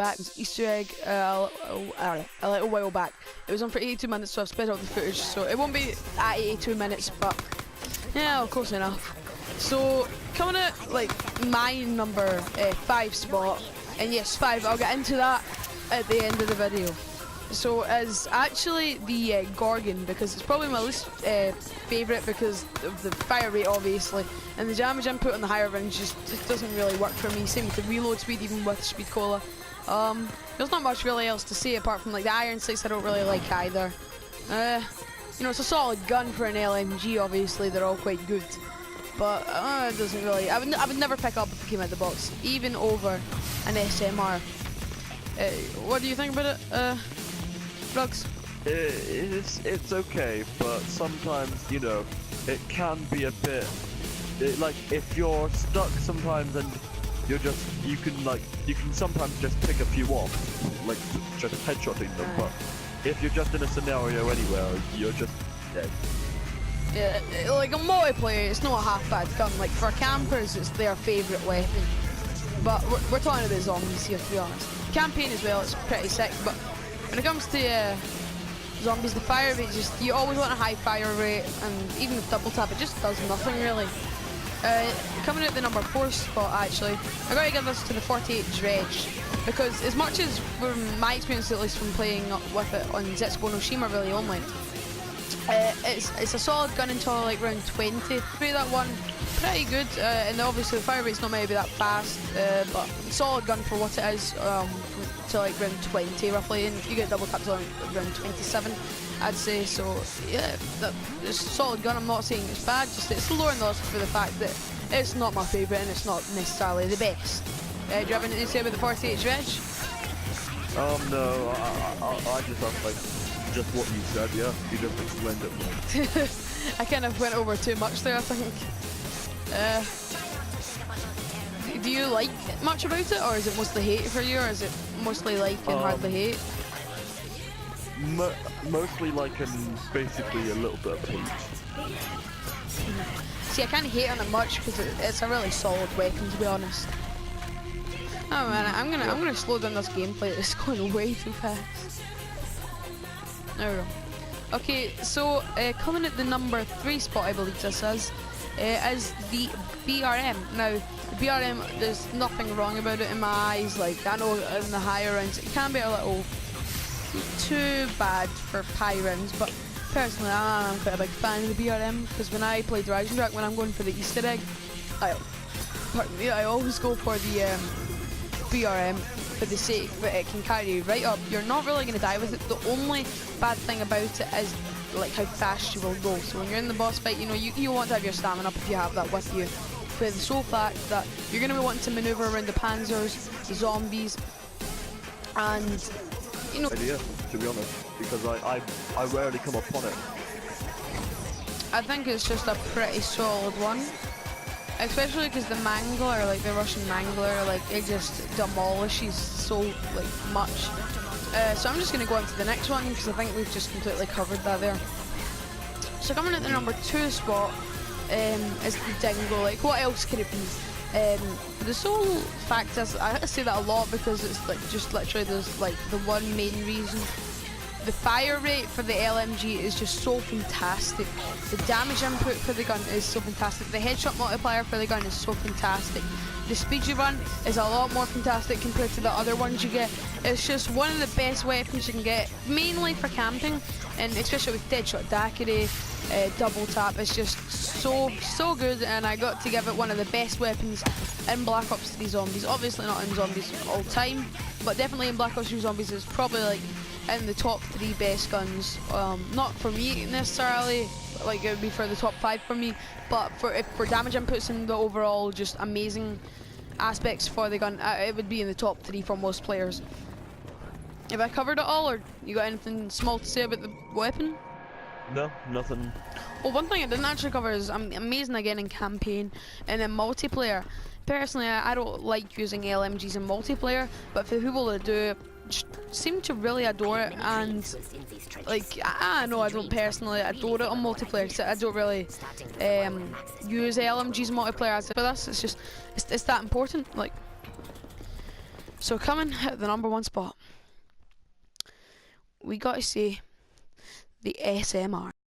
back. It's Easter egg a little while back. It was on for 82 minutes, so I've sped up the footage, so it won't be at 82 minutes, but yeah, close enough. So coming at like my number 5 spot, and yes, 5. I'll get into that at the end of the video. So is actually the Gorgon, because it's probably my least favourite because of the fire rate, obviously, and the damage input on the higher range just doesn't really work for me. Same with the reload speed, even with speed cola. There's not much really else to say apart from like the iron sights I don't really like either. You know, it's a solid gun for an LMG. Obviously, they're all quite good, but it doesn't really. I would never pick up if it came out the box, even over an SMR. What do you think about it? Rugs? It's okay, but sometimes, you know, it can be a bit like if you're stuck sometimes and you can sometimes just pick a few off, like just headshotting them. But if you're just in a scenario anywhere, you're just dead. Yeah, like a multiplayer, it's not a half bad gun. Like for campers, it's their favourite weapon. But we're talking about zombies here, to be honest. Campaign as well, it's pretty sick, but when it comes to zombies, the fire rate, you always want a high fire rate, and even with double tap, it just does nothing really. Coming at the number 4 spot, actually, I gotta give this to the 48 Dredge, because as much as, from my experience at least from playing with it on Zetsubo no Shima really only, it's a solid gun until like round 20. Maybe that one pretty good, and obviously the fire rate's not maybe that fast, but solid gun for what it is, to like round 20 roughly, and if you get double tap to round 27, I'd say. So yeah, it's a solid gun. I'm not saying it's bad, just it's lower on the list for the fact that it's not my favourite and it's not necessarily the best. Do you have anything to say about the 48 Dredge? No, I just have like just what you said, yeah. You just explained it more. I kind of went over too much there, I think. Do you like much about it, or is it mostly hate for you, or is it mostly like and hardly hate? Mostly like and basically a little bit of hate. See, I can't hate on it much because it's a really solid weapon, to be honest. Oh man, I'm gonna slow down this gameplay. It's going way too fast. There we go. Okay, so coming at the number 3 spot, I believe this is the BRM. Now, the BRM, there's nothing wrong about it in my eyes. Like, I know in the higher rounds it can be a little too bad for high rounds, but personally I'm quite a big fan of the BRM, because when I play Dragon Track, when I'm going for the Easter egg, I always go for the BRM for the sake that it can carry you right up. You're not really going to die with it. The only bad thing about it is like how fast you will go. So when you're in the boss fight, you know, you want to have your stamina up if you have that with you. But the sole fact that you're going to be wanting to maneuver around the panzers, the zombies, and you know. Idea, to be honest, because I rarely come upon it. I think it's just a pretty solid one, especially because the Mangler, like the Russian Mangler, like it just demolishes so like much. So I'm just going to go on to the next one because I think we've just completely covered that there. So coming at the number 2 spot is the Dingo. Like, what else could it be? The sole fact is, I say that a lot because it's like just literally there's like the one main reason. The fire rate for the LMG is just so fantastic. The damage input for the gun is so fantastic. The headshot multiplier for the gun is so fantastic. The speed you run is a lot more fantastic compared to the other ones you get. It's just one of the best weapons you can get, mainly for camping, and especially with Deadshot Daiquiri, double tap. It's just so good, and I got to give it one of the best weapons in Black Ops 3 Zombies. Obviously not in Zombies all time, but definitely in Black Ops 3 Zombies is probably like in the top 3 best guns. Not for me necessarily, like it would be for the top 5 for me, but for damage inputs and the overall just amazing aspects for the gun, it would be in the top 3 for most players. Have I covered it all, or you got anything small to say about the weapon? No, nothing. Well, one thing I didn't actually cover is amazing again in campaign and in multiplayer. Personally, I don't like using LMGs in multiplayer, but for the people that do, seem to really adore it. And like, I know I don't personally adore it on multiplayer because I don't really use LMGs in multiplayer, but that's it's that important. Like, So coming at the number 1 spot, we got to see the SMR.